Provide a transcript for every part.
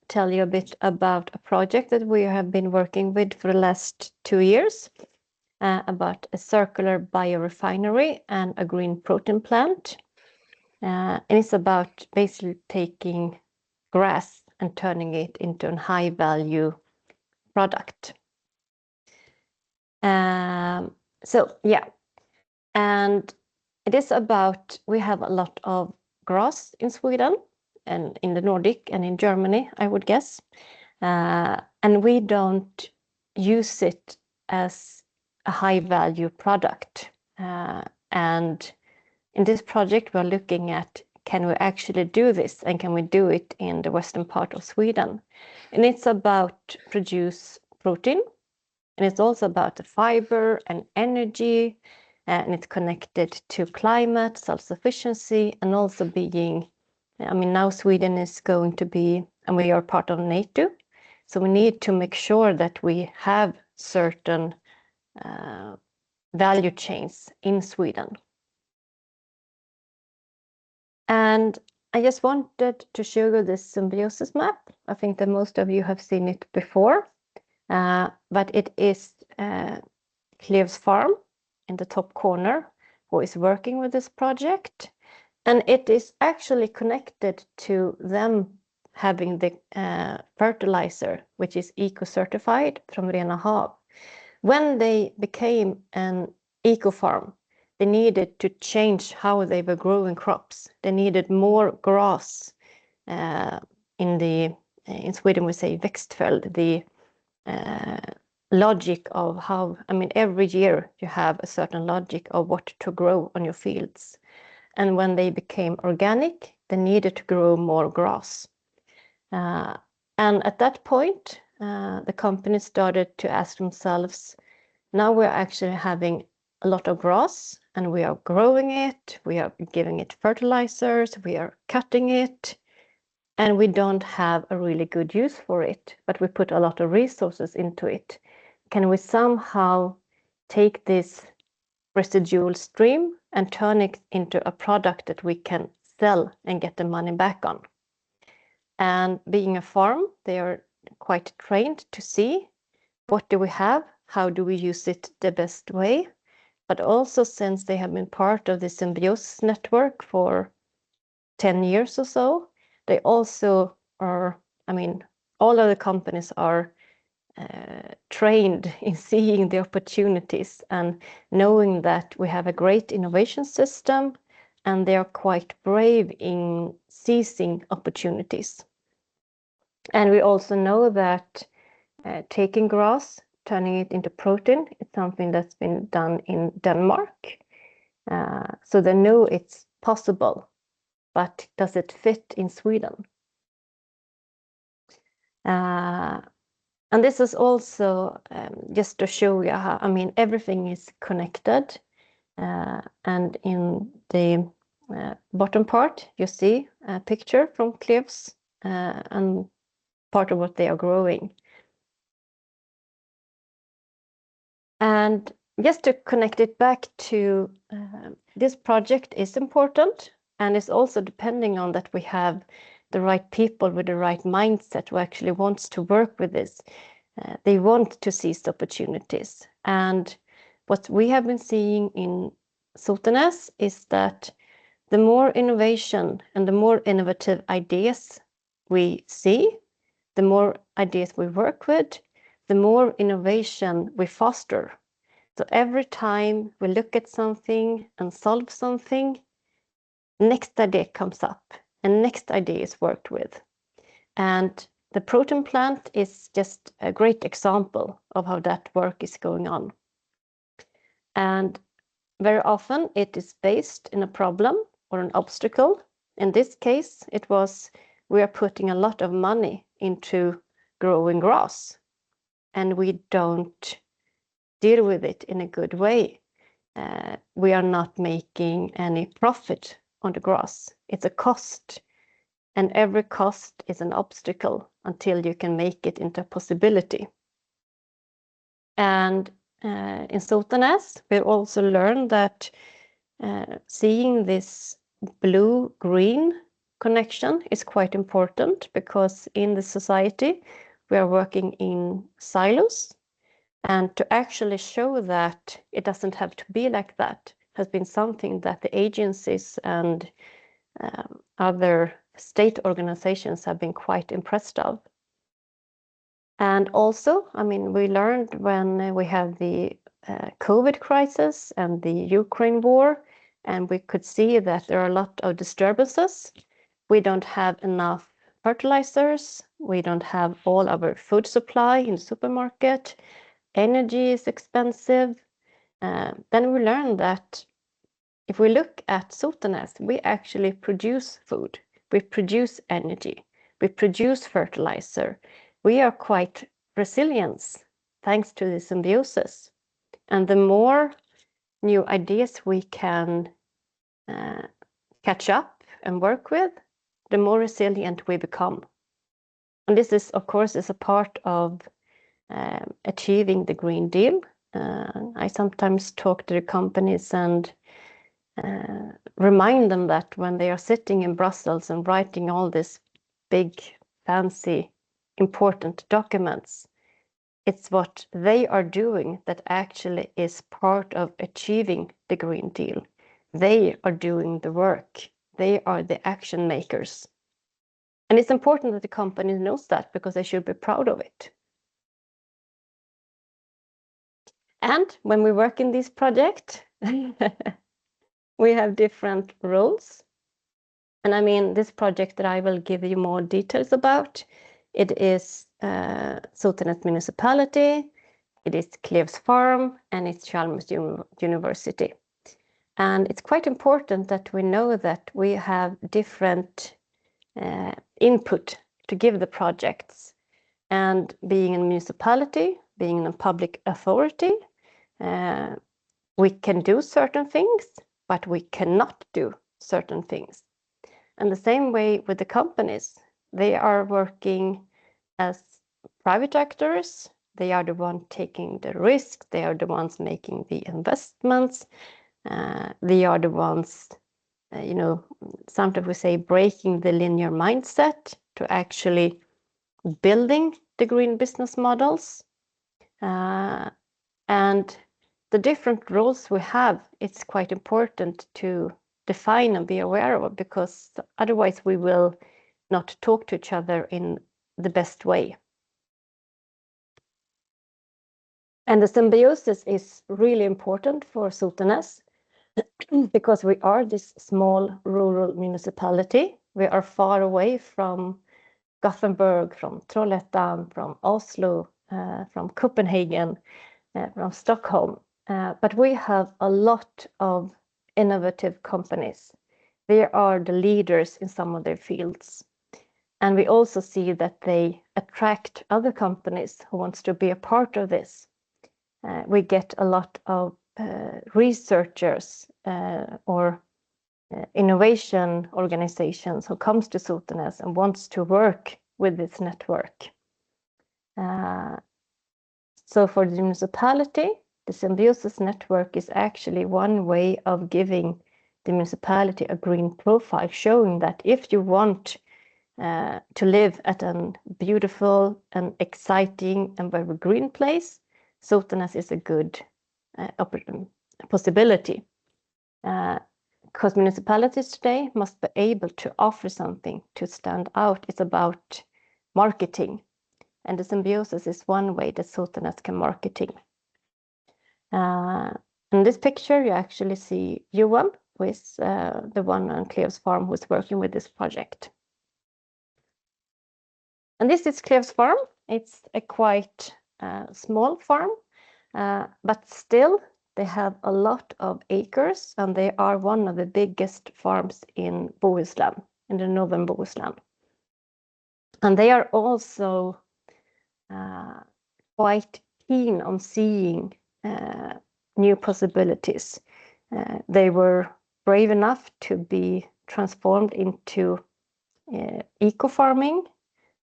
tell you a bit about a project that we have been working with for the last 2 years, about a circular biorefinery and a green protein plant. And it's about basically taking grass and turning it into a high-value product. So yeah, and it is about, we have a lot of grass in Sweden and in the Nordic and in Germany, I would guess. And we don't use it as a high-value product. And in this project, we're looking at, can we actually do this? And can we do it in the western part of Sweden? And it's about produce protein. And it's also about the fiber and energy. And it's connected to climate, self-sufficiency, and also being, I mean, now Sweden is going to be, and we are part of NATO. So we need to make sure that we have certain value chains in Sweden. And I just wanted to show you this symbiosis map. I think that most of you have seen it before, but it is Clev's farm in the top corner who is working with this project. And it is actually connected to them having the fertilizer, which is eco-certified from Rena Hav. When they became an eco-farm, they needed to change how they were growing crops. They needed more grass. In Sweden we say växtföljd, the logic of how, I mean, every year you have a certain logic of what to grow on your fields. And when they became organic, they needed to grow more grass. And at that point, the company started to ask themselves, now we're actually having a lot of grass and we are growing it, we are giving it fertilizers, we are cutting it, and we don't have a really good use for it, but we put a lot of resources into it. Can we somehow take this residual stream and turn it into a product that we can sell and get the money back on? And being a farm, they are quite trained to see what do we have, how do we use it the best way. But also, since they have been part of the symbiosis network for 10 years or so, they also are, I mean, all of the companies are trained in seeing the opportunities and knowing that we have a great innovation system, and they are quite brave in seizing opportunities. And we also know that taking grass, turning it into protein, it's something that's been done in Denmark. So they know it's possible, but does it fit in Sweden? And this is also just to show you how, I mean, everything is connected. And in the bottom part, you see a picture from Clev's and part of what they are growing. And just to connect it back to this project is important, and it's also depending on that we have the right people with the right mindset who actually wants to work with this. They want to seize the opportunities. And what we have been seeing in Sotenäs is that the more innovation and the more innovative ideas we see, the more ideas we work with, the more innovation we foster. So every time we look at something and solve something, next idea comes up and next idea is worked with. And the protein plant is just a great example of how that work is going on. And very often it is based in a problem or an obstacle. In this case, it was, we are putting a lot of money into growing grass and we don't deal with it in a good way. We are not making any profit on the grass. It's a cost, and every cost is an obstacle until you can make it into a possibility. And in Sotenäs, we also learned that seeing this blue-green connection is quite important because in the society we are working in silos, and to actually show that it doesn't have to be like that has been something that the agencies and other state organizations have been quite impressed of. And also, I mean, we learned when we had the COVID crisis and the Ukraine war, and we could see that there are a lot of disturbances. We don't have enough fertilizers. We don't have all our food supply in the supermarket. Energy is expensive. Then we learned that if we look at Sotenäs, we actually produce food, we produce energy, we produce fertilizer. We are quite resilient thanks to the symbiosis. And the more new ideas we can catch up and work with, the more resilient we become. And this is, of course, is a part of achieving the Green Deal. I sometimes talk to the companies and remind them that when they are sitting in Brussels and writing all these big, fancy, important documents, it's what they are doing that actually is part of achieving the Green Deal. They are doing the work. They are the action makers. And it's important that the company knows that because they should be proud of it. And when we work in this project, we have different roles. And I mean, this project that I will give you more details about, it is Sotenäs municipality, it is Klevs farm, and it's Chalmers University. And it's quite important that we know that we have different input to give the projects. And being a municipality, being a public authority, we can do certain things, but we cannot do certain things. And the same way with the companies, they are working as private actors. They are the ones taking the risk. They are the ones making the investments. They are the ones, sometimes we say breaking the linear mindset to actually building the green business models. And the different roles we have, it's quite important to define and be aware of, because otherwise we will not talk to each other in the best way. And the symbiosis is really important for Sotenäs because we are this small rural municipality. We are far away from Gothenburg, from Trollhättan, from Oslo, from Copenhagen, from Stockholm. But we have a lot of innovative companies. They are the leaders in some of their fields. And we also see that they attract other companies who wants to be a part of this. We get a lot of researchers or innovation organizations who comes to Sotenäs and wants to work with this network. So for the municipality, the symbiosis network is actually one way of giving the municipality a green profile, showing that if you want to live at a beautiful and exciting and very green place, Sotenäs is a good possibility. Because municipalities today must be able to offer something to stand out. It's about marketing. And the symbiosis is one way that Sotenäs can marketing. In this picture, you actually see Johan, who is the one on Klevs farm who's working with this project. And this is Klevs farm. It's a quite small farm, but still they have a lot of acres, and they are one of the biggest farms in Bohuslän, in the northern Bohuslän. And they are also quite keen on seeing new possibilities. They were brave enough to be transformed into eco-farming,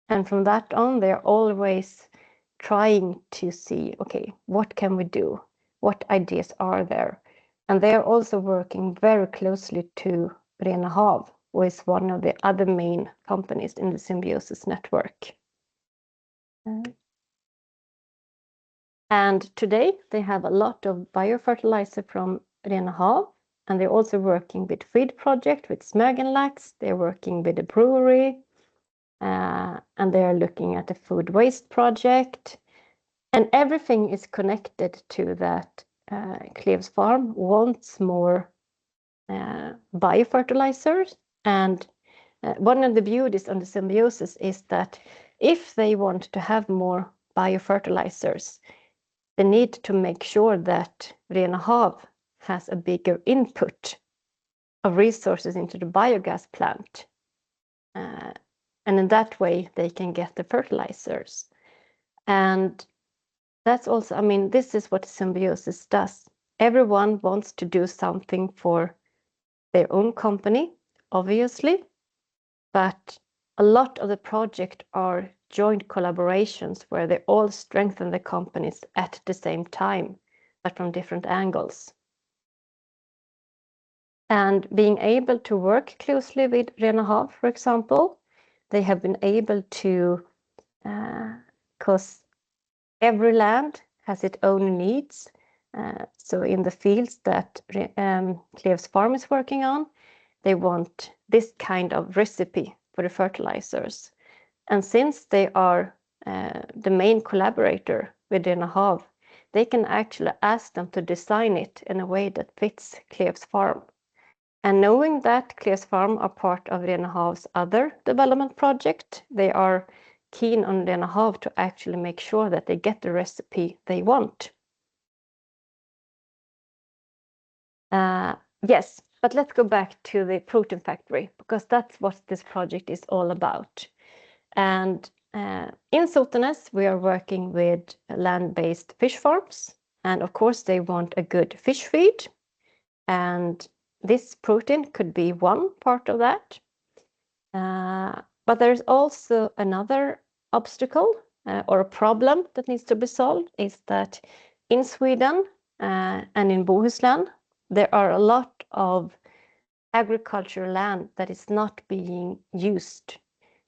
and from that on, they're always trying to see, okay, what can we do? What ideas are there? And they are also working very closely to Rena Hav, who is one of the other main companies in the Symbiosis network. And today they have a lot of biofertilizer from Rena Hav, and they're also working with feed project with Smögenlax. They're working with a brewery, and they are looking at a food waste project. And everything is connected to that Cleves Farm wants more biofertilizers. And one of the beauties on the Symbiosis is that if they want to have more biofertilizers, they need to make sure that Rena Hav has a bigger input of resources into the biogas plant. And in that way, they can get the fertilizers. And that's also, I mean, this is what Symbiosis does. Everyone wants to do something for their own company, obviously, but a lot of the project are joint collaborations where they all strengthen the companies at the same time, but from different angles. And being able to work closely with Rena Hav, for example, they have been able to, because every land has its own needs. So in the fields that Cleves Farm is working on, they want this kind of recipe for the fertilizers. And since they are the main collaborator with Rena Hav, they can actually ask them to design it in a way that fits Cleves Farm. And knowing that Cleves Farm are part of Rena Hav's other development project, they are keen on Rena Hav to actually make sure that they get the recipe they want. Yes, but let's go back to the protein factory, because that's what this project is all about. And in Sotenäs, we are working with land-based fish farms. And of course, they want a good fish feed. And this protein could be one part of that. But there's also another obstacle or a problem that needs to be solved, is that in Sweden and in Bohuslän, there are a lot of agricultural land that is not being used.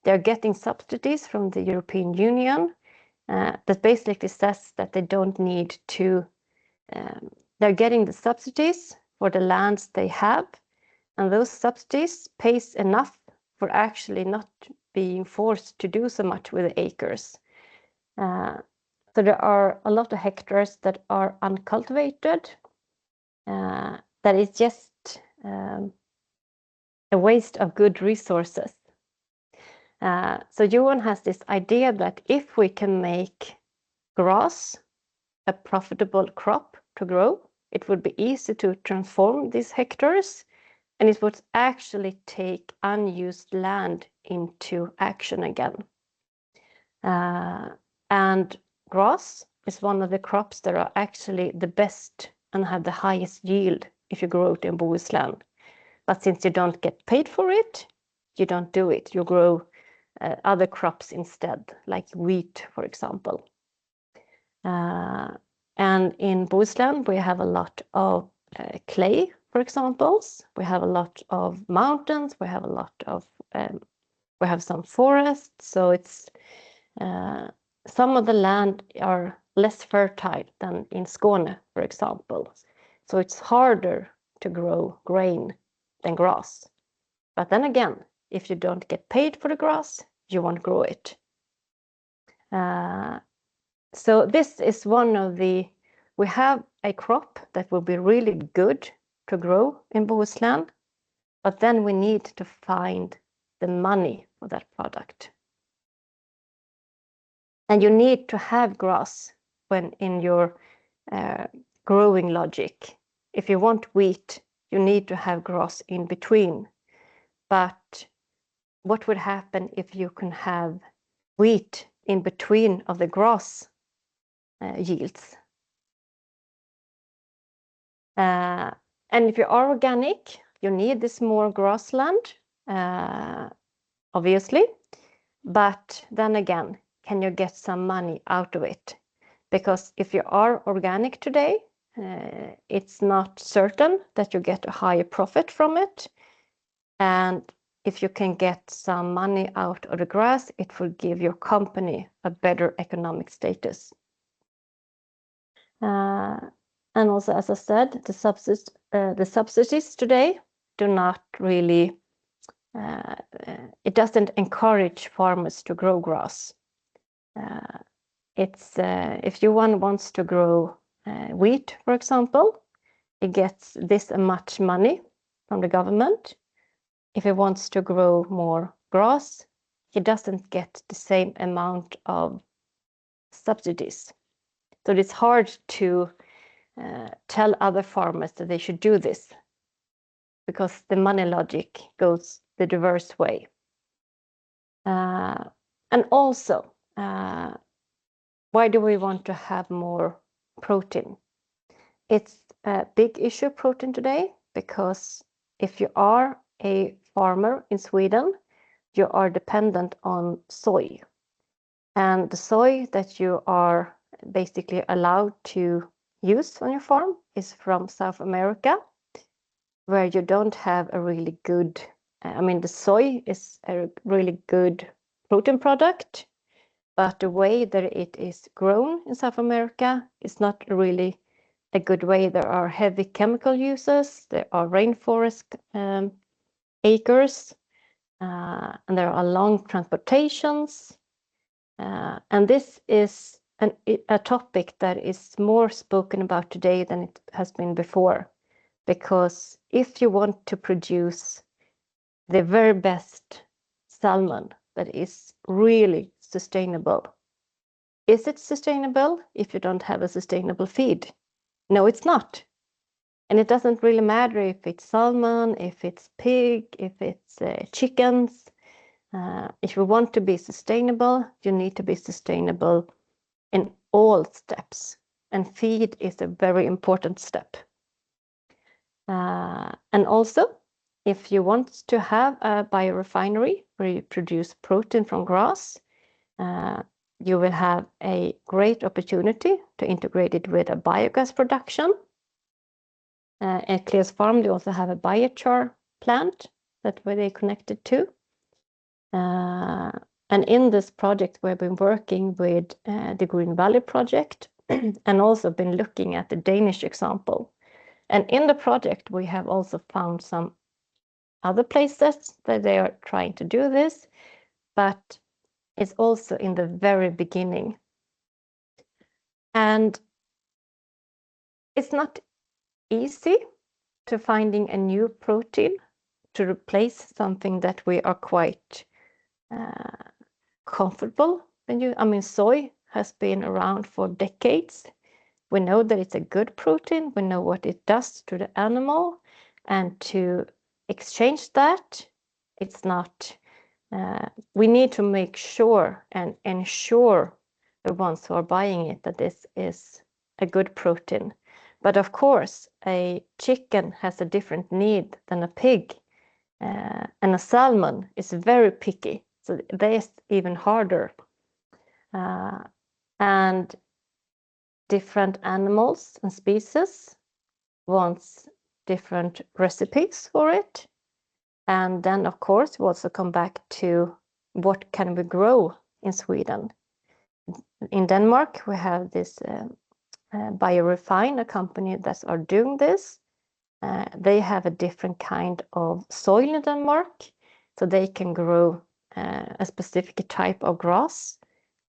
They're getting subsidies from the European Union that basically says that they don't need to, they're getting the subsidies for the lands they have, and those subsidies pays enough for actually not being forced to do so much with the acres. So there are a lot of hectares that are uncultivated, that is just a waste of good resources. So Johan has this idea that if we can make grass a profitable crop to grow, it would be easy to transform these hectares, and it would actually take unused land into action again. And grass is one of the crops that are actually the best and have the highest yield if you grow it in Bohuslän. But since you don't get paid for it, you don't do it. You grow other crops instead, like wheat, for example. And in Bohuslän, we have a lot of clay, for example. We have a lot of mountains. We have a lot of, we have some forests. So it's some of the land are less fertile than in Skåne, for example. So it's harder to grow grain than grass. But then again, if you don't get paid for the grass, you won't grow it. So this is one of the, we have a crop that will be really good to grow in Bohuslän, but then we need to find the money for that product. And you need to have grass when in your growing logic. If you want wheat, you need to have grass in between. But what would happen if you can have wheat in between of the grass yields? And if you are organic, you need this more grassland, obviously. But then again, can you get some money out of it? Because if you are organic today, it's not certain that you get a higher profit from it. And if you can get some money out of the grass, it will give your company a better economic status. And also, as I said, the subsidies today do not really, it doesn't encourage farmers to grow grass. If one wants to grow wheat, for example, it gets this much money from the government. If it wants to grow more grass, it doesn't get the same amount of subsidies. So it's hard to tell other farmers that they should do this, because the money logic goes the reverse way. And also, why do we want to have more protein? It's a big issue, protein, today, because if you are a farmer in Sweden, you are dependent on soy. And the soy that you are basically allowed to use on your farm is from South America, where you don't have a really good, the soy is a really good protein product, but the way that it is grown in South America is not really a good way. There are heavy chemical uses, there are rainforest acres, and there are long transportations. And this is a topic that is more spoken about today than it has been before. Because if you want to produce the very best salmon that is really sustainable, is it sustainable if you don't have a sustainable feed? No, it's not. And it doesn't really matter if it's salmon, if it's pig, if it's chickens. If you want to be sustainable, you need to be sustainable in all steps. And feed is a very important step. And also, if you want to have a biorefinery where you produce protein from grass, you will have a great opportunity to integrate it with a biogas production. At Kleos Farm, they also have a biochar plant that they connected to. And in this project, we've been working with the Green Valley project and also been looking at the Danish example. And in the project, we have also found some other places that they are trying to do this, but it's also in the very beginning. And it's not easy to finding a new protein to replace something that we are quite comfortable with. Soy has been around for decades. We know that it's a good protein. We know what it does to the animal. And to exchange that, it's not, we need to make sure and ensure the ones who are buying it that this is a good protein. But of course, a chicken has a different need than a pig. And a salmon is very picky. So they're even harder. And different animals and species wants different recipes for it. And then, of course, we also come back to what can we grow in Sweden. In Denmark, we have this Biorefinery, a company that are doing this. They have a different kind of soil in Denmark, so they can grow a specific type of grass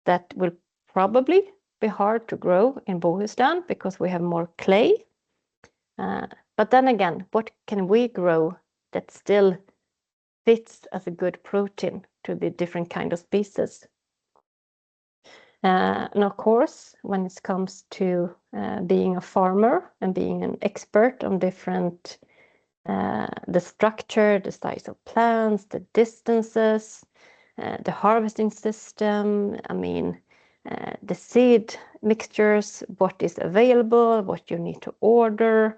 that will probably be hard to grow in Bohuslän because we have more clay. But then again, what can we grow that still fits as a good protein to the different kind of species? And of course, when it comes to being a farmer and being an expert on different, the structure, the size of plants, the distances, the harvesting system, the seed mixtures, what is available, what you need to order.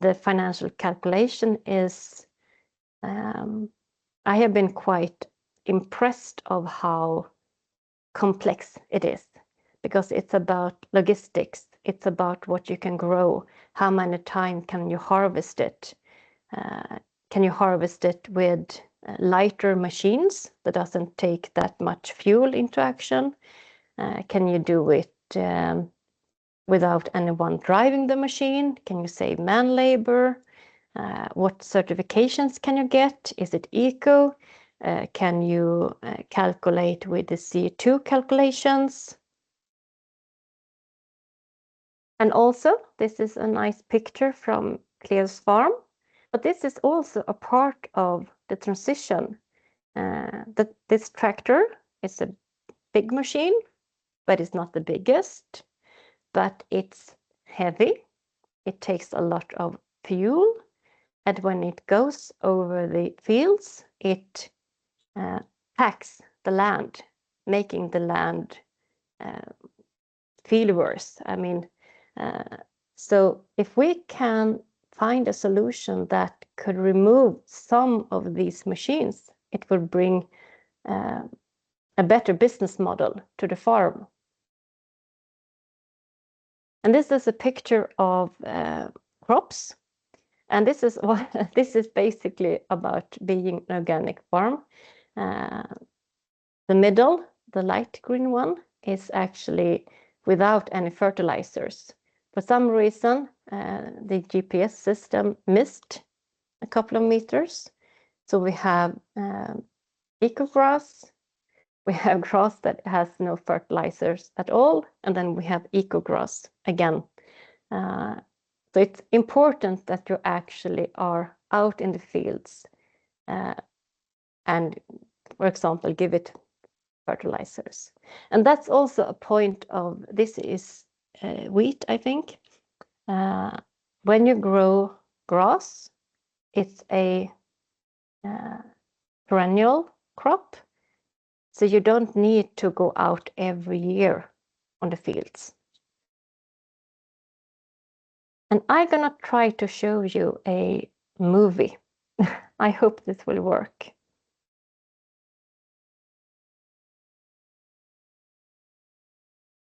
The financial calculation is, I have been quite impressed of how complex it is, because it's about logistics, it's about what you can grow, how many times can you harvest it. Can you harvest it with lighter machines that doesn't take that much fuel into action? Can you do it without anyone driving the machine? Can you save man labor? What certifications can you get? Is it eco? Can you calculate with the CO2 calculations? And also, this is a nice picture from Cleo's farm, but this is also a part of the transition. That this tractor is a big machine, but it's not the biggest, but it's heavy. It takes a lot of fuel, and when it goes over the fields, it packs the land, making the land feel worse. I mean, so if we can find a solution that could remove some of these machines, it would bring a better business model to the farm. And this is a picture of crops. And this is this is basically about being an organic farm. The middle, the light green one, is actually without any fertilizers. For some reason, the GPS system missed a couple of meters. So we have eco grass, we have grass that has no fertilizers at all, and then we have eco grass again. So it's important that you actually are out in the fields and, for example, give it fertilizers. And that's also a point of, this is wheat, I think. When you grow grass, it's a perennial crop, so you don't need to go out every year on the fields. And I'm gonna try to show you a movie. I hope this will work.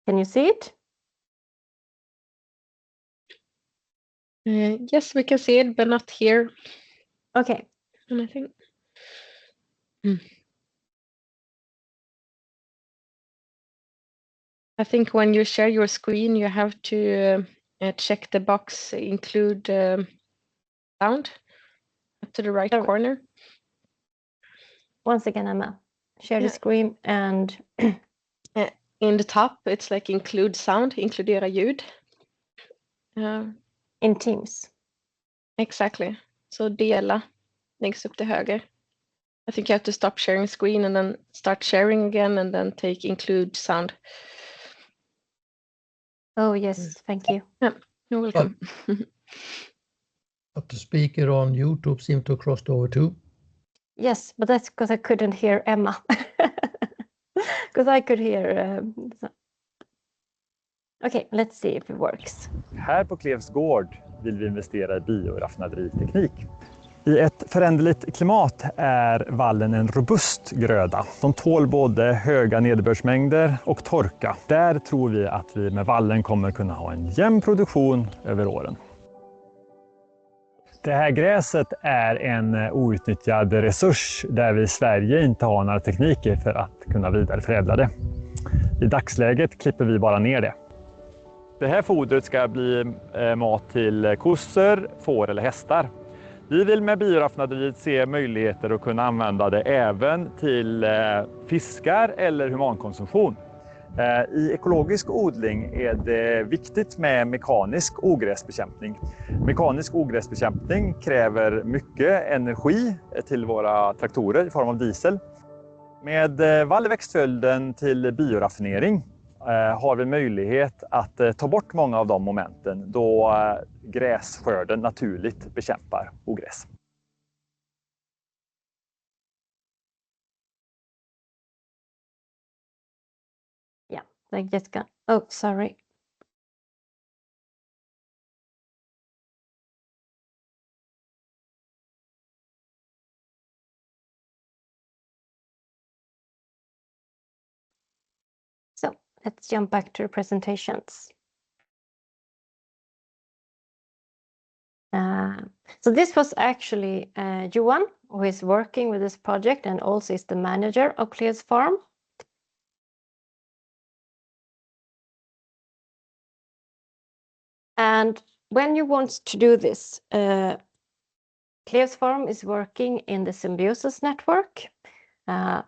Can you see it? Yes, we can see it, but not here. Okay. And I think. I think when you share your screen, you have to check the box, include sound up to the right corner. Once again, Emma, share the screen and in the top, it's like include sound, inkludera ljud. In Teams. Exactly. So dela längst upp till höger. I think you have to stop sharing screen and then start sharing again and then take include sound. Oh, yes, thank you. Yeah, you're welcome. But the speaker on YouTube seemed to have crossed over too. Yes, but that's because I couldn't hear Emma. Because I could hear... Okay, let's see if it works. Här på Klevs gård vill vi investera i bioraffinaderiteknik. I ett föränderligt klimat är vallen en robust gröda. De tål både höga nederbördsmängder och torka. Där tror vi att vi med vallen kommer kunna ha en jämn produktion över åren. Det här gräset är en outnyttjad resurs där vi i Sverige inte har några tekniker för att kunna vidareförädla det. I dagsläget klipper vi bara ner det. Det här fodret ska bli mat till kossor, får eller hästar. Vi vill med bioraffinaderiet se möjligheter att kunna använda det även till fiskar eller humankonsumtion. I ekologisk odling är det viktigt med mekanisk ogräsbekämpning. Mekanisk ogräsbekämpning kräver mycket energi till våra traktorer i form av diesel. Med vall i växtföljden till bioraffinering har vi möjlighet att ta bort många av de momenten då grässkörden naturligt bekämpar ogräs. Yeah, I just got... Oh, sorry. So let's jump back to the presentations. So this was actually Johan, who is working with this project and also is the manager of Clear's farm. And when you want to do this, Clear's farm is working in the symbiosis network, and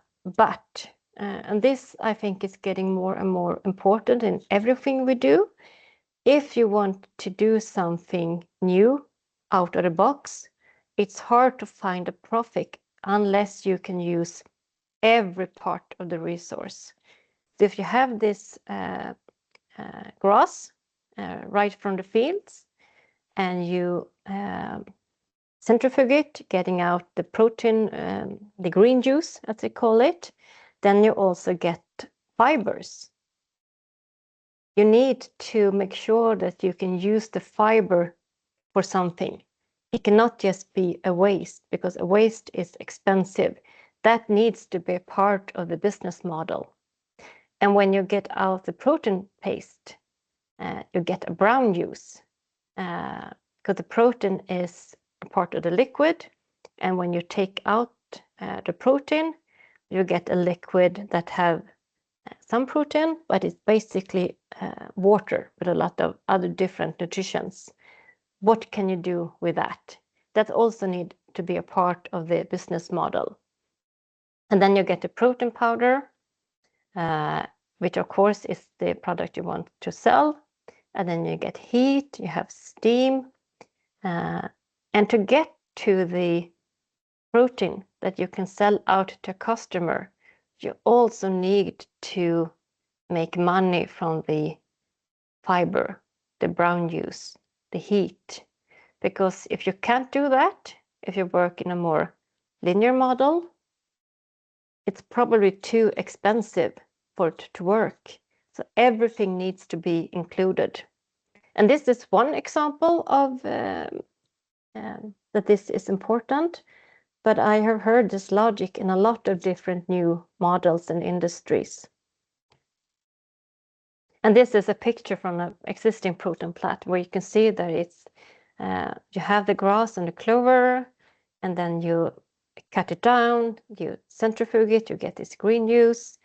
this I think is getting more and more important in everything we do. If you want to do something new out of the box, it's hard to find a profit unless you can use every part of the resource. So if you have this grass right from the fields and you centrifuge it, getting out the protein, the green juice, as they call it, then you also get fibers. You need to make sure that you can use the fiber for something. It cannot just be a waste, because a waste is expensive. That needs to be a part of the business model. And when you get out the protein paste, you get a brown juice, because the protein is a part of the liquid. And when you take out the protein, you get a liquid that have some protein, but it's basically water with a lot of other different nutritions. What can you do with that? That also need to be a part of the business model. And then you get the protein powder, which of course is the product you want to sell. And then you get heat, you have steam. And to get to the protein that you can sell out to a customer, you also need to make money from the fiber, the brown juice, the heat. Because if you can't do that, if you work in a more linear model, it's probably too expensive for it to work. So everything needs to be included. And this is one example of that this is important. But I have heard this logic in a lot of different new models and industries. And this is a picture from an existing protein plant where you can see that it's you have the grass and the clover, and then you cut it down, you centrifuge it, you get this green juice,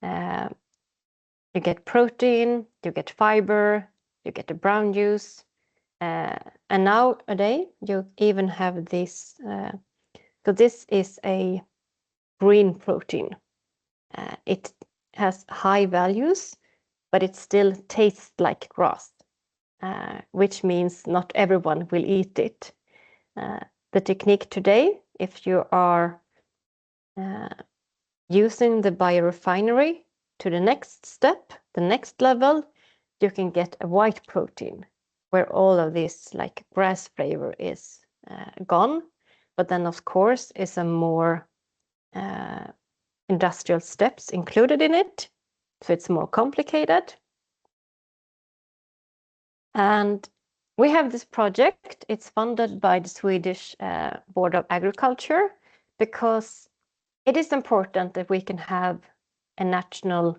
you get protein, you get fiber, you get the brown juice, and nowadays you even have this. So this is a green protein. It has high values, but it still tastes like grass, which means not everyone will eat it. The technique today, if you are using the biorefinery to the next step, the next level, you can get a white protein where all of this like grass flavor is gone. But then, of course, is a more industrial steps included in it. So it's more complicated. And we have this project. It's funded by the Swedish Board of Agriculture, because it is important that we can have a national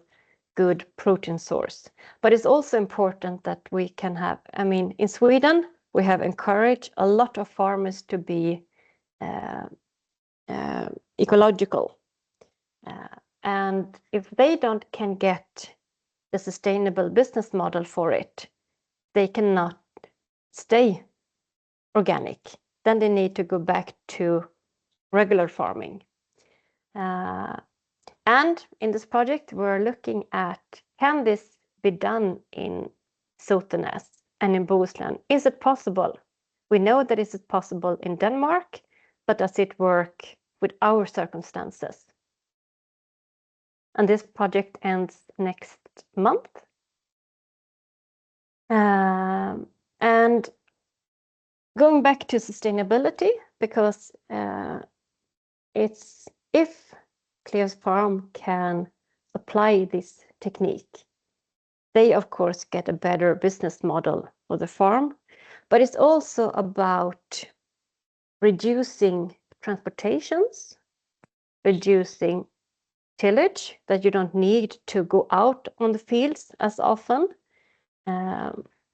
good protein source. But it's also important that we can have, I mean, in Sweden, we have encouraged a lot of farmers to be ecological. And if they can get the sustainable business model for it, they cannot stay organic. Then they need to go back to regular farming. And in this project, we're looking at, can this be done in Sotenäs and in Bohuslän? Is it possible? We know that it is possible in Denmark, but does it work with our circumstances? And this project ends next month. And going back to sustainability, because it's if Clear's farm can apply this technique, they of course get a better business model for the farm, but it's also about reducing transportations, reducing tillage, that you don't need to go out on the fields as often.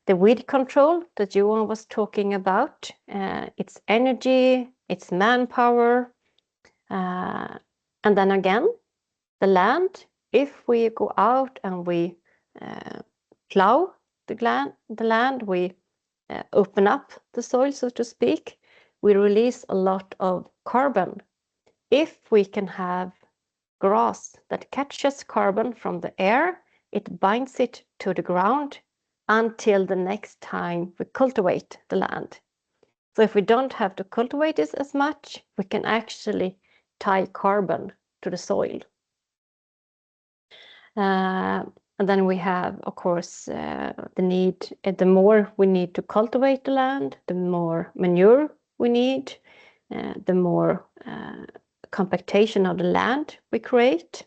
the weed control that Johan was talking about. It's energy, it's manpower, and then again, the land. If we go out and we plow the land, we open up the soil, so to speak, we release a lot of carbon. If we can have grass that catches carbon from the air, it binds it to the ground until the next time we cultivate the land. So if we don't have to cultivate it as much, we can actually tie carbon to the soil. And then we have, of course, the more we need to cultivate the land, the more manure we need, the more compactation of the land we create.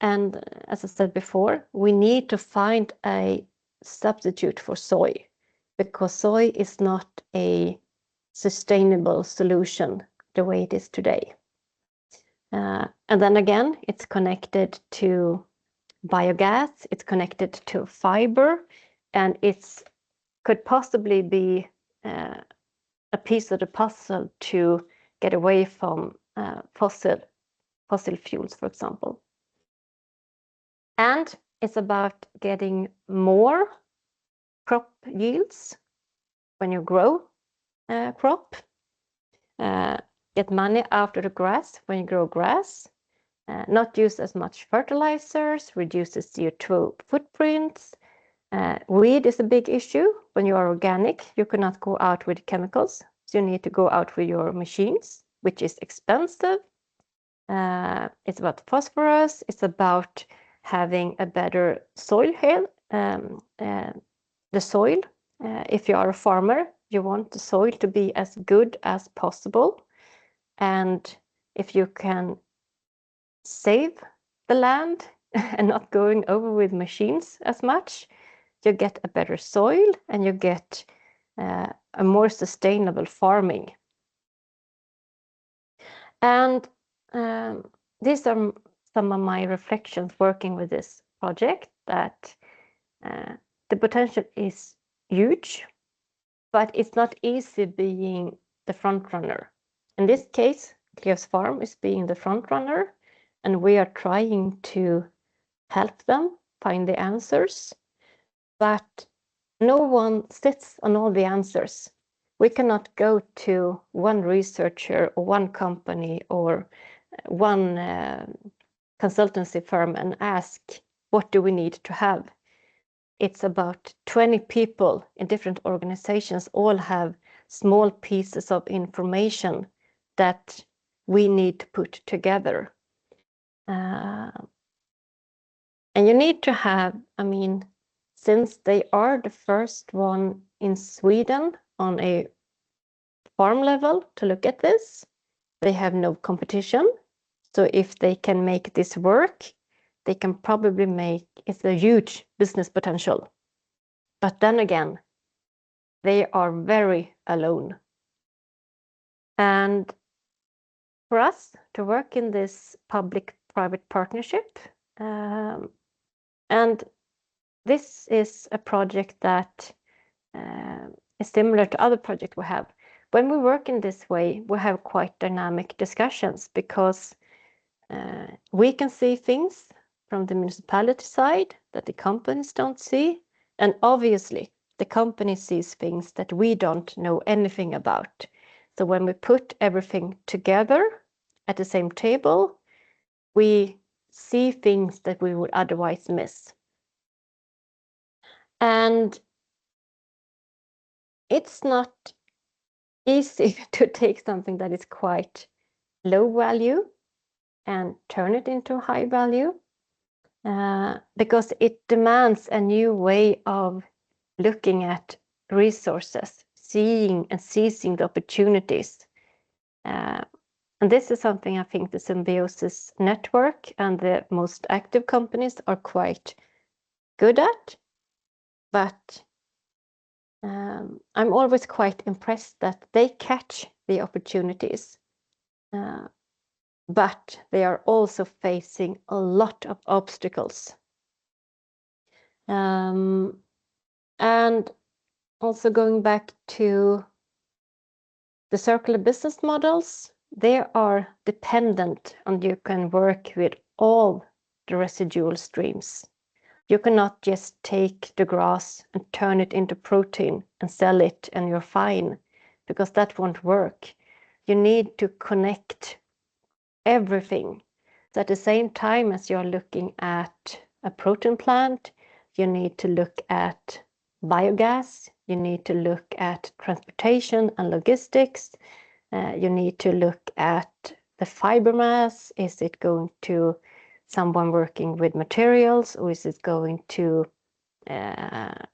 And as I said before, we need to find a substitute for soy, because soy is not a sustainable solution the way it is today. And then again, it's connected to biogas, it's connected to fiber, and it could possibly be a piece of the puzzle to get away from fossil fuels, for example. And it's about getting more crop yields when you grow crop. Get money out of the grass when you grow grass. Not use as much fertilizers, reduces CO2 footprints. Weed is a big issue. When you are organic, you cannot go out with chemicals. So you need to go out with your machines, which is expensive. It's about phosphorus. It's about having a better soil health. The soil, if you are a farmer, you want the soil to be as good as possible. And if you can save the land and not going over with machines as much, you get a better soil and you get a more sustainable farming. And these are some of my reflections working with this project, that the potential is huge, but it's not easy being the front runner. In this case, Cleo's Farm is being the front runner, and we are trying to help them find the answers, but no one sits on all the answers. We cannot go to one researcher or one company or one consultancy firm and ask, what do we need to have? It's about 20 people in different organizations, all have small pieces of information that we need to put together. And you need to have, since they are the first one in Sweden on a farm level to look at this, they have no competition. So if they can make this work, they can probably it's a huge business potential. But then again, they are very alone. And for us to work in this public-private partnership, and this is a project that is similar to other projects we have. When we work in this way, we have quite dynamic discussions, because we can see things from the municipality side that the companies don't see, and obviously the company sees things that we don't know anything about. So when we put everything together at the same table, we see things that we would otherwise miss. And it's not easy to take something that is quite low value and turn it into high value, because it demands a new way of looking at resources, seeing and seizing the opportunities. And this is something I think the Symbiosis Network and the most active companies are quite good at. But I'm always quite impressed that they catch the opportunities. But they are also facing a lot of obstacles. And also going back to the circular business models, they are dependent on you can work with all the residual streams. You cannot just take the grass and turn it into protein and sell it and you're fine, because that won't work. You need to connect everything. So at the same time as you're looking at a protein plant, you need to look at biogas, you need to look at transportation and logistics, you need to look at the fiber mass. Is it going to someone working with materials, or is it going to a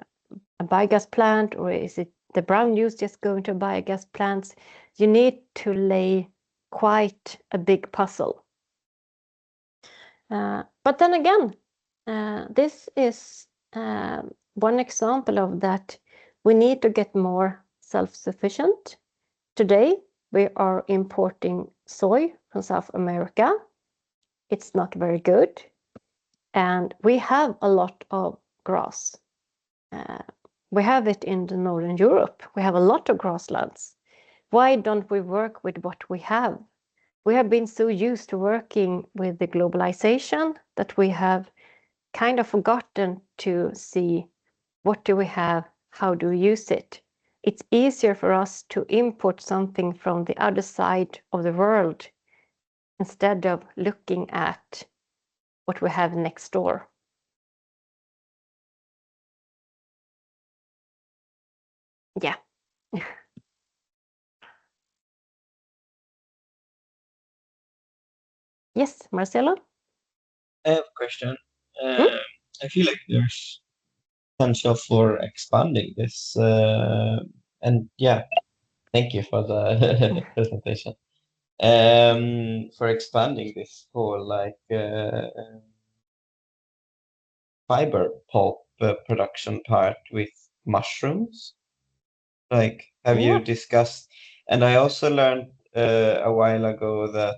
biogas plant, or is it the brown juice just going to biogas plants? You need to lay quite a big puzzle. But then again, this is one example of that. We need to get more self-sufficient. Today, we are importing soy from South America. It's not very good. And we have a lot of grass. We have it in the Northern Europe. We have a lot of grasslands. Why don't we work with what we have? We have been so used to working with the globalization that we have kind of forgotten to see what do we have, how do we use it. It's easier for us to import something from the other side of the world instead of looking at what we have next door. Yeah. Yes, Marcelo? I have a question. I feel like there's potential for expanding this, and yeah, thank you for the presentation. For expanding this whole like fiber pulp production part with mushrooms. Like, have you discussed? And I also learned a while ago that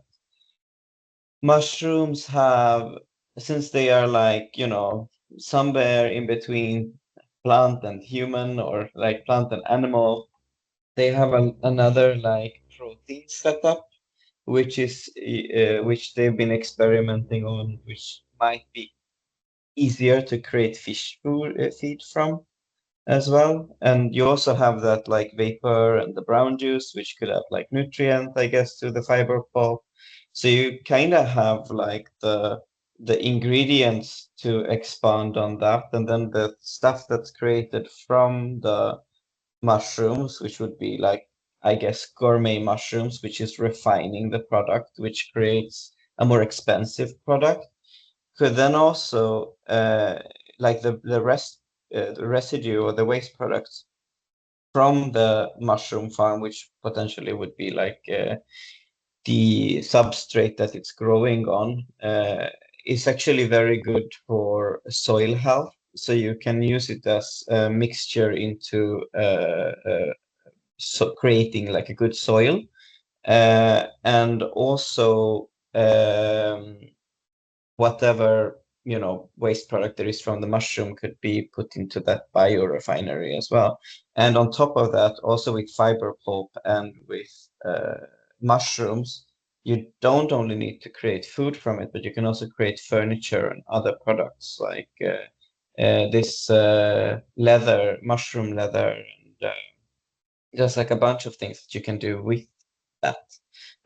mushrooms have, since they are like, you know, somewhere in between plant and human, or like plant and animal, they have another like protein setup, which is which they've been experimenting on, which might be easier to create fish feed from as well. And you also have that like vapor and the brown juice, which could have like nutrient, I guess, to the fiber pulp. So you kind of have like the ingredients to expand on that, and then the stuff that's created from the mushrooms, which would be like, I guess, gourmet mushrooms, which is refining the product, which creates a more expensive product, could then also like the residue or the waste products from the mushroom farm, which potentially would be like the substrate that it's growing on, is actually very good for soil health. So you can use it as a mixture into so creating like a good soil, and also whatever, you know, waste product there is from the mushroom could be put into that biorefinery as well. And on top of that, also with fiber pulp and with mushrooms, you don't only need to create food from it, but you can also create furniture and other products like this leather, mushroom leather, and just like a bunch of things that you can do with that,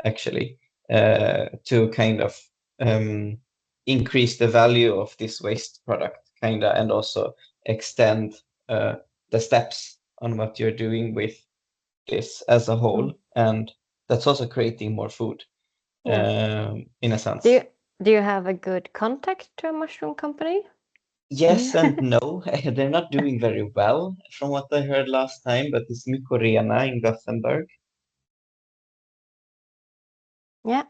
actually, to kind of increase the value of this waste product, kind of, and also extend the steps on what you're doing with this as a whole. And that's also creating more food, in a sense. Do you have a good contact to a mushroom company? Yes and no. They're not doing very well from what I heard last time, but it's Mykorrhiza in Gothenburg. Yeah.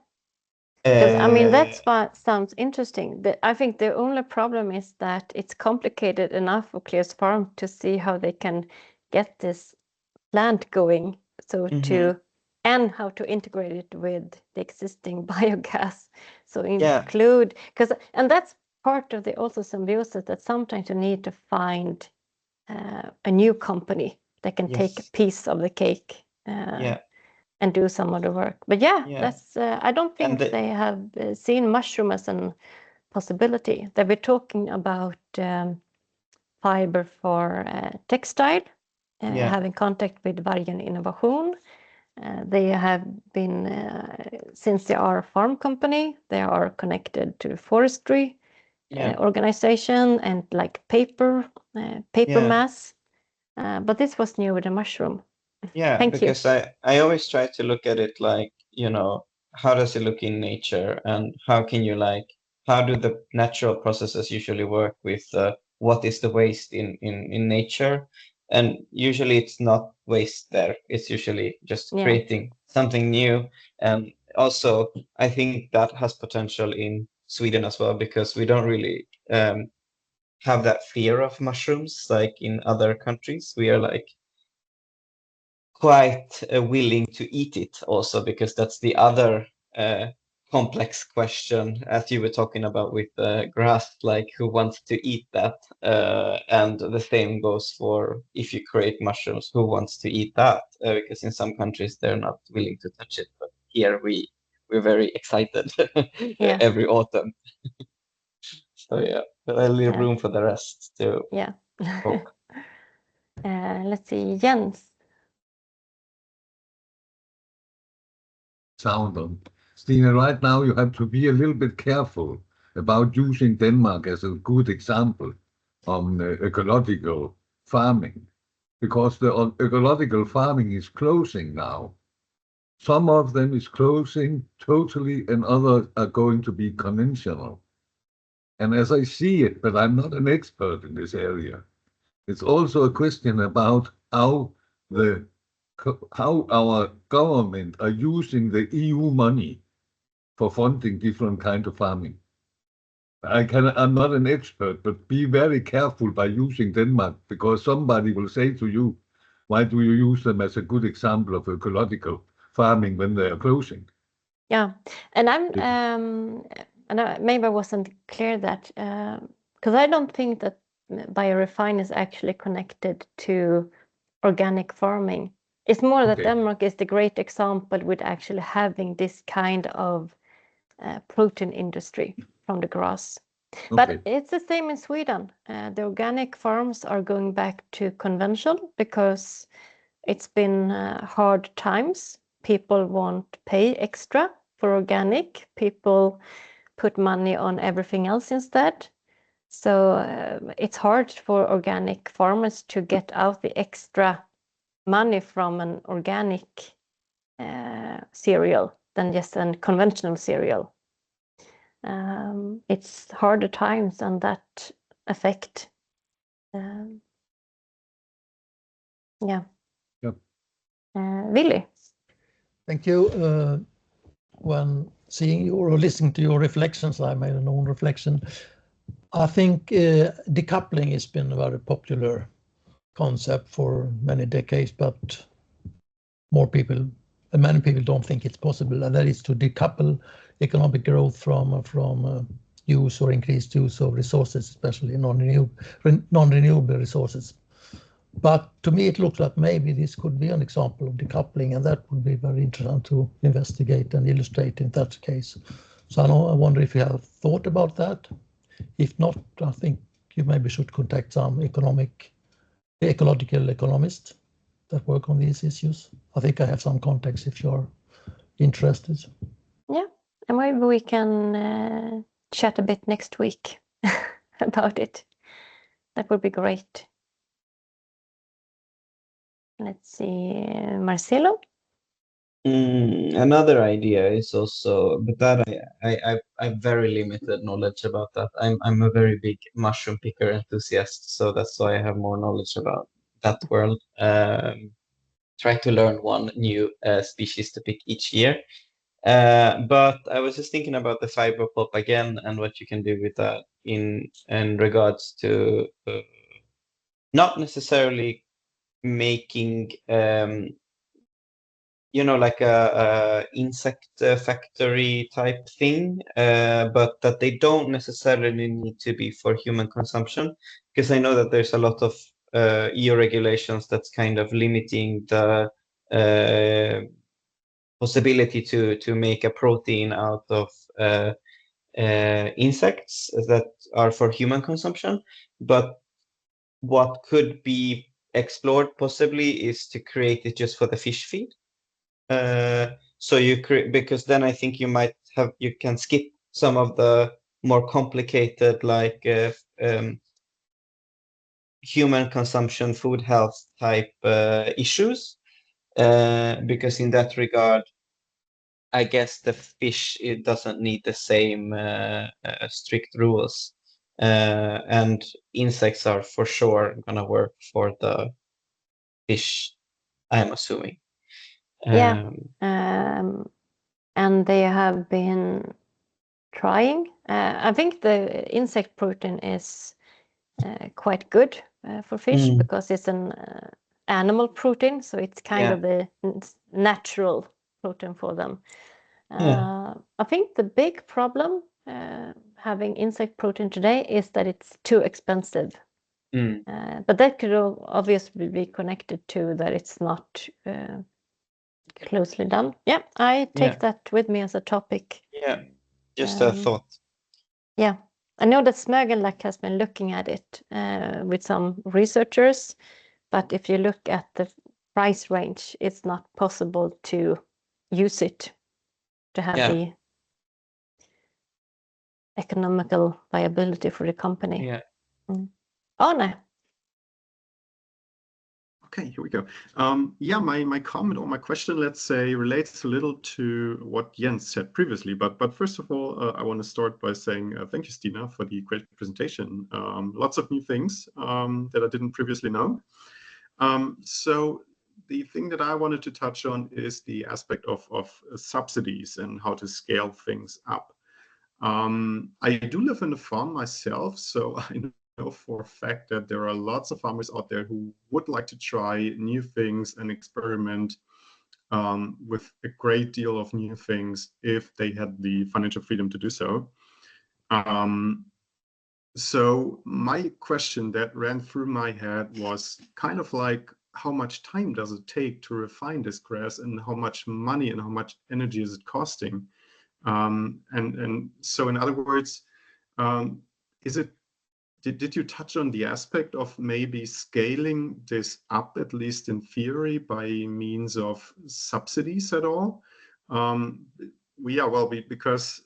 Because I mean, that's what sounds interesting. I think the only problem is that it's complicated enough for Clear's Farm to see how they can get this plant going. So and how to integrate it with the existing biogas. So include, and that's part of the also symbiosis, that sometimes you need to find a new company that can take a Yes. piece of the cake Yeah. and do some of the work. But yeah, Yeah. that's I don't think And they have seen mushroom as a possibility. They were talking about fiber for textile, Yeah. having contact with Vargen Innovation. They have been, since they are a farm company, they are connected to forestry Yeah. organization and like paper Yeah. mass. But this was new with the mushroom. Yeah, Thank you. because I always try to look at it like, how does it look in nature, and how can you how do the natural processes usually work with what is the waste in nature? And usually it's not waste there. It's usually just Yeah. creating something new. And also, I think that has potential in Sweden as well, because we don't really have that fear of mushrooms like in other countries. We are like quite willing to eat it also, because that's the other complex question, as you were talking about with grass, like who wants to eat that? And the same goes for if you create mushrooms, who wants to eat that? Because in some countries they're not willing to touch it, but here we're very excited Yeah. every autumn. So yeah, but I leave Yeah. room for the rest to Yeah. talk. Let's see, Jens. Sound on. Stina, right now you have to be a little bit careful about using Denmark as a good example on ecological farming, because the ecological farming is closing now. Some of them is closing totally and others are going to be conventional. And as I see it, but I'm not an expert in this area, it's also a question about how our government are using the EU money for funding different kind of farming. I'm not an expert, but be very careful by using Denmark, because somebody will say to you, why do you use them as a good example of ecological farming when they are closing? Yeah, and maybe I wasn't clear that because I don't think that Biorefinery is actually connected to organic farming. It's more that Okay. Denmark is the great example with actually having this kind of protein industry from the grass. But Okay. it's the same in Sweden. The organic farms are going back to conventional because it's been hard times. People won't pay extra for organic. People put money on everything else instead. So it's hard for organic farmers to get out the extra money from an organic cereal than just a conventional cereal. It's harder times, and that affect. Yeah. Yep. Willy. Thank you. When seeing you or listening to your reflections, I made an own reflection. I think decoupling has been a very popular concept for many decades, but many people don't think it's possible, and that is to decouple economic growth from use or increased use of resources, especially non-renewable resources. But to me, it looks like maybe this could be an example of decoupling, and that would be very interesting to investigate and illustrate in that case. So I wonder if you have thought about that. If not, I think you maybe should contact some ecological economists that work on these issues. I think I have some contacts if you're interested. Yeah, and maybe we can chat a bit next week about it. That would be great. Let's see, Marcelo. Another idea is also, but that I have very limited knowledge about that. I'm a very big mushroom picker enthusiast, so that's why I have more knowledge about that world. Try to learn one new species to pick each year. But I was just thinking about the fiber pulp again and what you can do with that in regards to not necessarily making like a insect factory type thing, but that they don't necessarily need to be for human consumption, because I know that there's a lot of EU regulations that's kind of limiting the possibility to make a protein out of insects that are for human consumption. But what could be explored possibly is to create it just for the fish feed. So you create, because then I think you can skip some of the more complicated, like human consumption, food health type issues, because in that regard, I guess the fish, it doesn't need the same strict rules, and insects are for sure gonna work for the fish, I'm assuming. Yeah. And they have been trying. I think the insect protein is quite good for fish because it's an animal protein, so it's kind of the natural protein for them. I think the big problem having insect protein today is that it's too expensive. But that could obviously be connected to that it's not closely done. Yeah, I take that with me as a topic. Yeah, just a thought. Yeah, I know that Smögenlack has been looking at it with some researchers, but if you look at the price range, it's not possible to use it to have the economical viability for the company. Yeah. Arne. Okay, here we go. Yeah, my comment or my question, let's say, relates a little to what Jens said previously. But first of all, I want to start by saying thank you, Stina, for the great presentation. Lots of new things that I didn't previously know. So the thing that I wanted to touch on is the aspect of subsidies and how to scale things up. I do live in a farm myself, so I know for a fact that there are lots of farmers out there who would like to try new things and experiment with a great deal of new things if they had the financial freedom to do so. So my question that ran through my head was kind of like, how much time does it take to refine this grass, and how much money and how much energy is it costing? And so in other words, did you touch on the aspect of maybe scaling this up, at least in theory, by means of subsidies at all? Because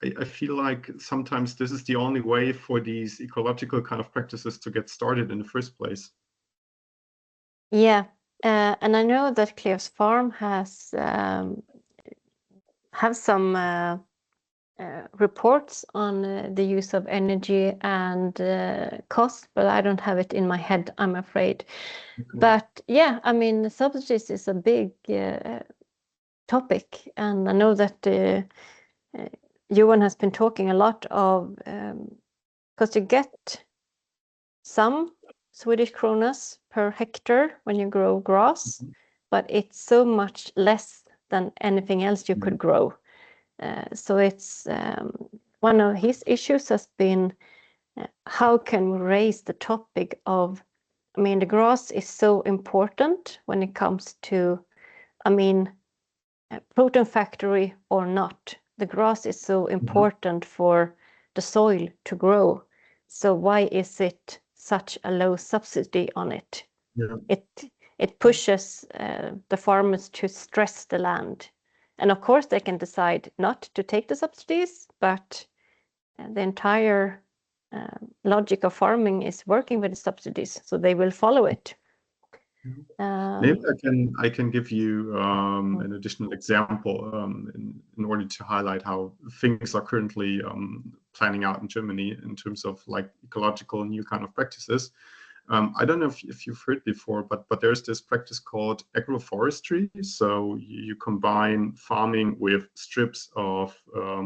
I feel like sometimes this is the only way for these ecological kind of practices to get started in the first place. Yeah, and I know that Cleo's farm has have some reports on the use of energy and cost, but I don't have it in my head, I'm afraid. Okay. But yeah, I mean, subsidies is a big topic, and I know that Johan has been talking a lot of, because you get some Swedish kronas per hectare when you grow grass, but it's so much less than anything else you could grow. So it's one of his issues has been how can we raise the topic of, I mean, the grass is so important when it comes to, I mean, protein factory or not. The grass is so important for the soil to grow. So why is it such a low subsidy on it? Yeah. It pushes the farmers to stress the land. And of course, they can decide not to take the subsidies, but the entire logic of farming is working with the subsidies, so they will follow it. Maybe I can give you an additional example in order to highlight how things are currently planning out in Germany in terms of like ecological new kind of practices. I don't know if you've heard before, but there's this practice called agroforestry. So you combine farming with strips of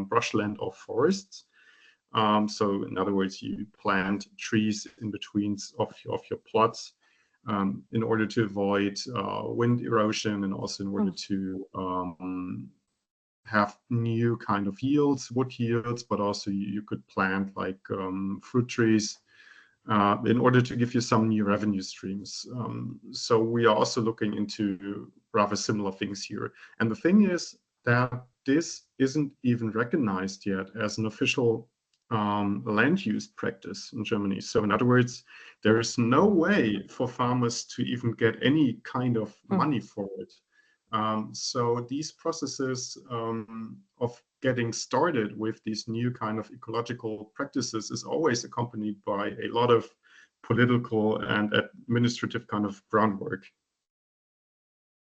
brushland or forests. So in other words, you plant trees in between of your plots in order to avoid wind erosion, and also in order to have new kind of yields, wood yields, but also you could plant like fruit trees in order to give you some new revenue streams. So we are also looking into rather similar things here. And the thing is that this isn't even recognized yet as an official land use practice in Germany. So in other words, there is no way for farmers to even get any kind of money for it. So these processes of getting started with these new kind of ecological practices is always accompanied by a lot of political and administrative kind of groundwork.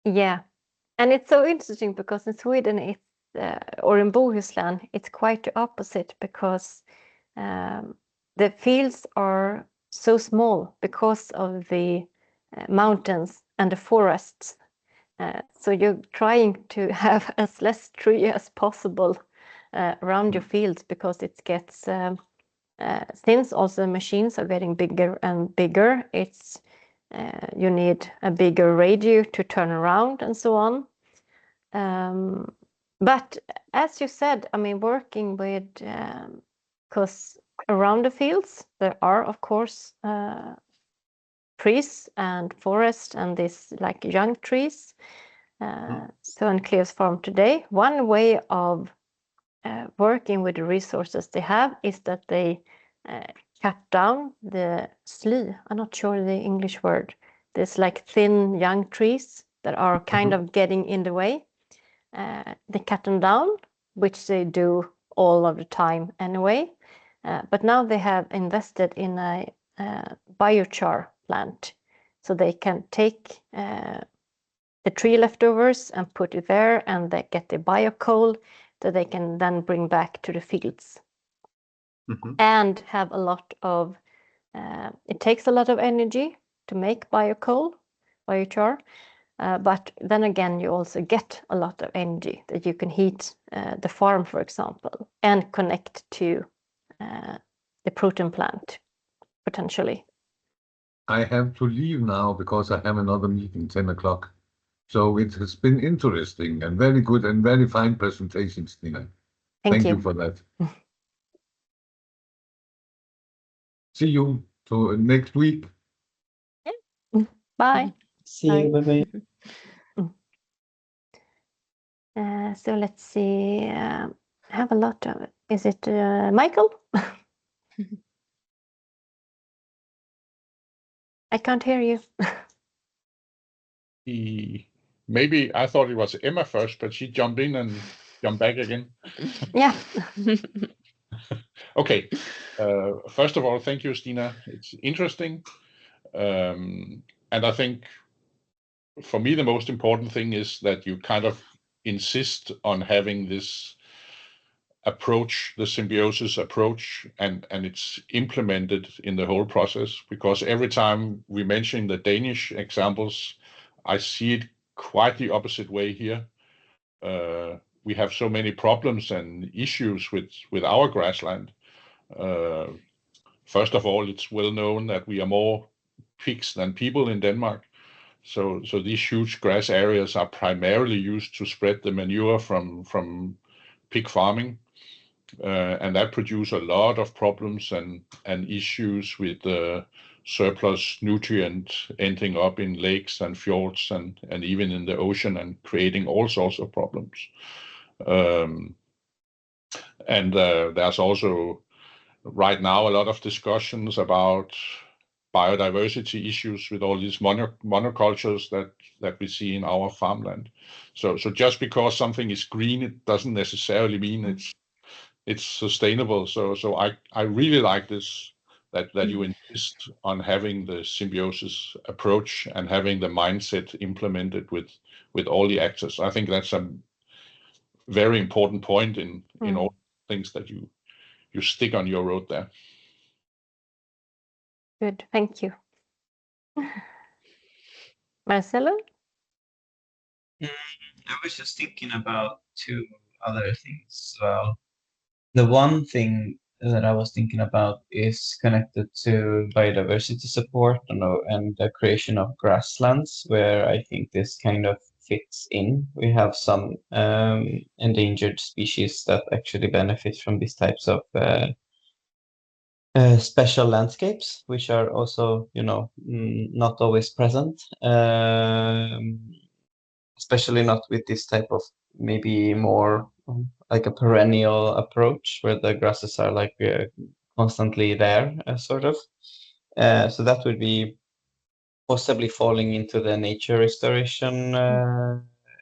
Yeah, and it's so interesting because in Sweden, it's or in Bohuslän, it's quite the opposite, because the fields are so small because of the mountains and the forests. So you're trying to have as less tree as possible around your fields, because it gets, since also machines are getting bigger and bigger, it's you need a bigger radio to turn around and so on. But as you said, I mean, working with, because around the fields, there are, of course, trees and forest and this like young trees. So in Cleo's farm today, one way of working with the resources they have is that they cut down the sly. I'm not sure the English word. There's like thin young trees that are kind of getting in the way. They cut them down, which they do all of the time anyway. But now they have invested in a biochar plant, so they can take the tree leftovers and put it there, and they get the biocoal that they can then bring back to the fields. And have a lot of, it takes a lot of energy to make biochar, but then again, you also get a lot of energy that you can heat the farm, for example, and connect to the protein plant, potentially. I have to leave now because I have another meeting, 10 o'clock. So it has been interesting and very good and very fine presentation, Stina. Thank you for that. See you next week. Yeah. Bye. See you. Bye-bye. So let's see. I have a lot of. Is it Michael? I can't hear you. Maybe I thought it was Emma first, but she jumped in and jumped back again. Yeah. Okay. First of all, thank you, Stina. It's interesting. And I think for me, the most important thing is that you kind of insist on having this approach, the symbiosis approach, and it's implemented in the whole process, because every time we mention the Danish examples, I see it quite the opposite way here. We have so many problems and issues with our grassland. First of all, it's well known that we are more pigs than people in Denmark. So these huge grass areas are primarily used to spread the manure from pig farming. And that produces a lot of problems and issues with surplus nutrient ending up in lakes and fjords and even in the ocean and creating all sorts of problems. And there's also right now a lot of discussions about biodiversity issues with all these monocultures that we see in our farmland. So just because something is green, it doesn't necessarily mean it's sustainable. So I really like this, that you insist on having the symbiosis approach and having the mindset implemented with all the actors. I think that's a very important point in all things that you stick on your road there. Good, thank you. Marcelo? I was just thinking about two other things as well. The one thing that I was thinking about is connected to biodiversity support and the creation of grasslands, where I think this kind of fits in. We have some endangered species that actually benefit from these types of special landscapes, which are also, not always present, especially not with this type of maybe more like a perennial approach where the grasses are like constantly there, sort of. So that would be possibly falling into the nature restoration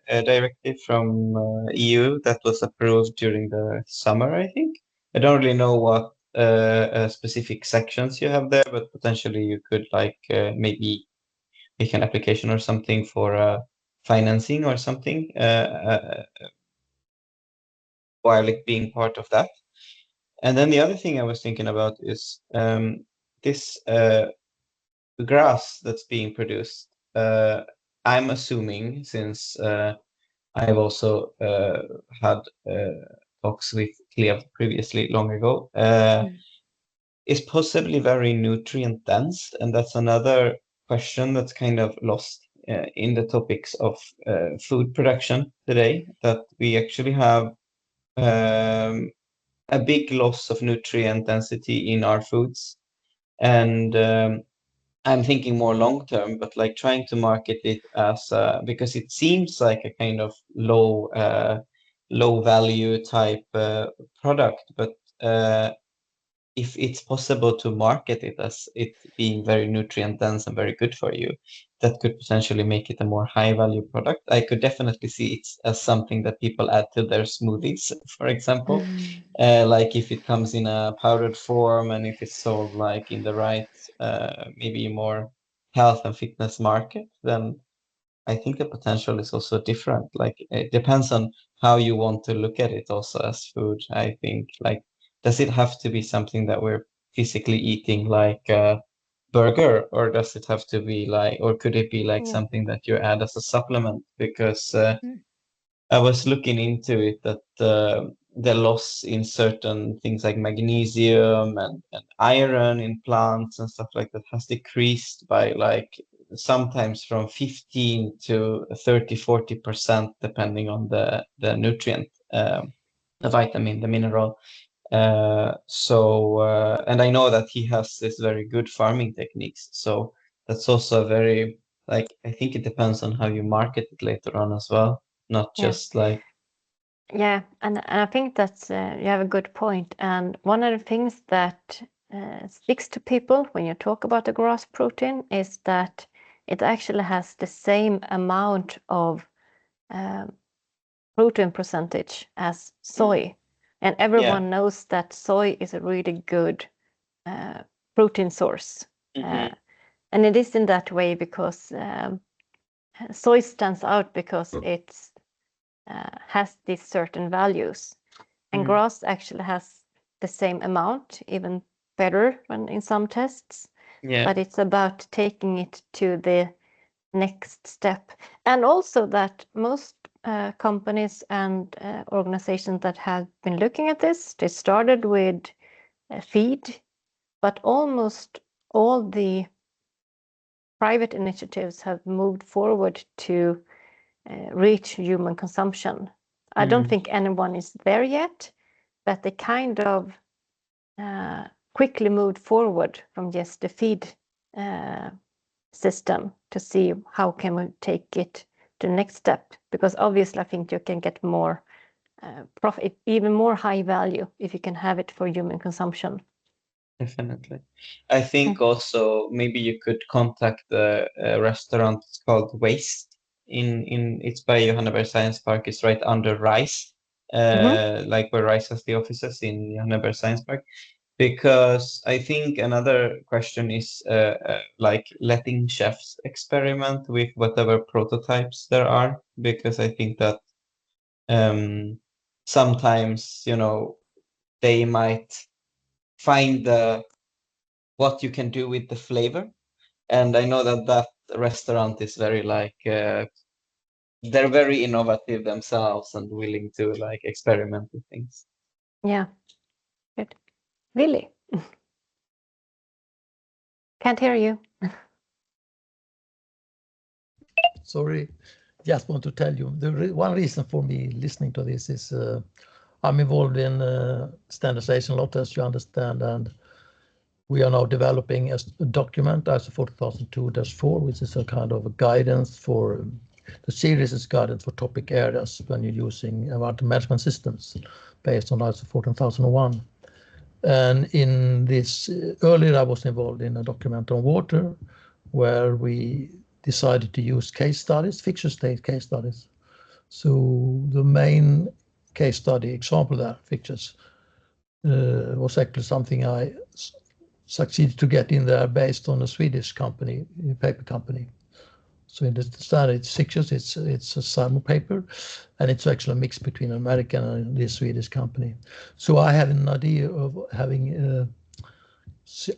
directive from EU that was approved during the summer, I think. I don't really know what specific sections you have there, but potentially you could like maybe make an application or something for financing or something while it being part of that. And then the other thing I was thinking about is this grass that's being produced. I'm assuming, since I've also had talks with Cleve previously long ago, is possibly very nutrient dense, and that's another question that's kind of lost in the topics of food production today, that we actually have a big loss of nutrient density in our foods. And I'm thinking more long term, but like trying to market it as because it seems like a kind of low value type product, but if it's possible to market it as it being very nutrient dense and very good for you, that could potentially make it a more high value product. I could definitely see it as something that people add to their smoothies, for example. Like if it comes in a powdered form and if it's sold like in the right, maybe more health and fitness market, then I think the potential is also different. Like it depends on how you want to look at it also as food. I think like, does it have to be something that we're physically eating like a burger, or does it have to be like, or could it be like something that you add as a supplement? Because I was looking into it that the loss in certain things like magnesium and iron in plants and stuff like that has decreased by like sometimes from 15 to 30-40% depending on the nutrient, the vitamin, the mineral. And I know that he has this very good farming techniques, so that's also very, like, I think it depends on how you market it later on as well, not just like. Yeah, and I think that's you have a good point. And one of the things that sticks to people when you talk about the grass protein is that it actually has the same amount of protein percentage as soy. And everyone knows that soy is a really good protein source. And it is in that way because soy stands out because it's has these certain values, and grass actually has the same amount, even better when in some tests. But it's about taking it to the next step, and also that most companies and organizations that have been looking at this, they started with feed, but almost all the private initiatives have moved forward to reach human consumption. I don't think anyone is there yet, but they kind of quickly moved forward from just the feed system to see how can we take it to the next step, because obviously I think you can get more profit, even more high value if you can have it for human consumption. Definitely. I think also maybe you could contact the restaurant. It's called Waste. It's by Johanneberg Science Park. It's right under RISE, like where RISE has the offices in Johanneberg Science Park. Because I think another question is like letting chefs experiment with whatever prototypes there are, because I think that sometimes, they might find what you can do with the flavor. And I know that restaurant is very like they're very innovative themselves and willing to like experiment with things. Yeah, good. Really? Can't hear you. Sorry, just want to tell you one reason for me listening to this is I'm involved in standardization a lot, as you understand, and We are now developing a document, ISO 14002-4, which is a kind of a guidance for the series is guidance for topic areas when you're using environmental management systems based on ISO 14001. And in this, earlier I was involved in a document on water where we decided to use case studies, fixture state case studies. So the main case study example there, fixtures, was actually something I succeeded to get in there based on a Swedish company, paper company. So in the study, it's fixtures, it's a SIRR paper, and it's actually a mix between an American and this Swedish company. So I have an idea of having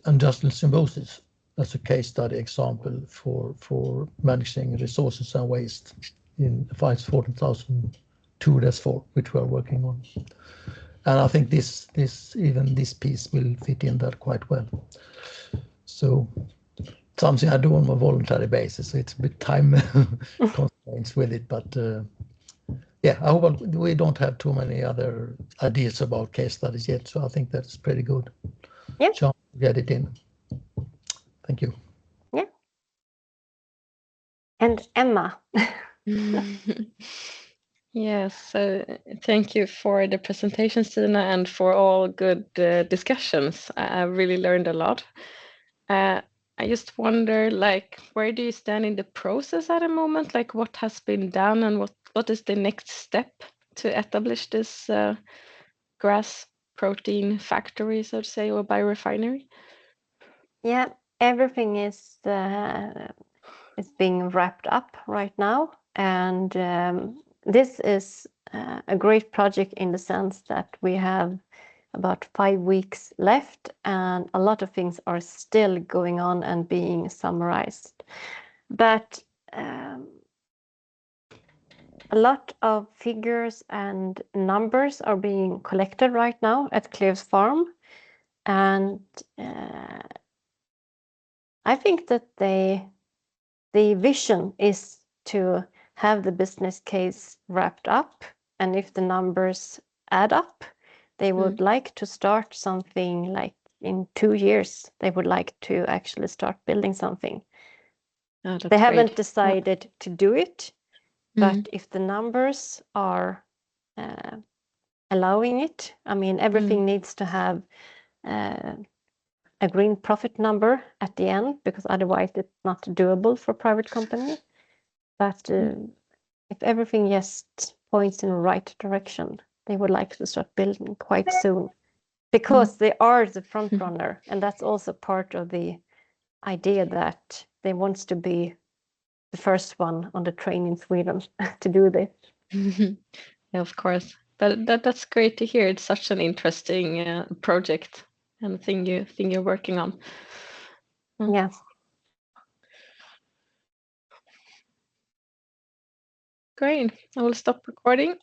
industrial symbiosis as a case study example for managing resources and waste in ISO 14002-4, which we are working on. And I think this piece will fit in there quite well. So something I do on a voluntary basis, so it's a bit time constraints with it, but yeah, I hope we don't have too many other ideas about case studies yet, so I think that's pretty good. Yeah. Chance to get it in. Thank you. Yeah. And Emma. Yes, so thank you for the presentation, Stina, and for all good discussions. I really learned a lot. I just wonder, like, where do you stand in the process at the moment? Like, what has been done and what is the next step to establish this grass protein factory, so to say, or biorefinery? Yeah, everything is being wrapped up right now, and this is a great project in the sense that we have about 5 weeks left, and a lot of things are still going on and being summarized. But a lot of figures and numbers are being collected right now at Cleve's farm, and I think that the vision is to have the business case wrapped up, and if the numbers add up, they would like to start something like in 2 years. They would like to actually start building something. Oh, they haven't great. decided to do it, but if the numbers are allowing it, I mean, everything needs to have a green profit number at the end, because otherwise it's not doable for a private company. But if everything just points in the right direction, they would like to start building quite soon, because they are the front runner, and that's also part of the idea that they want to be the first one on the train in Sweden to do this. Yeah, of course. But that's great to hear. It's such an interesting project and thing you're working on. Yes. Great. I will stop recording.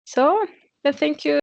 So thank you.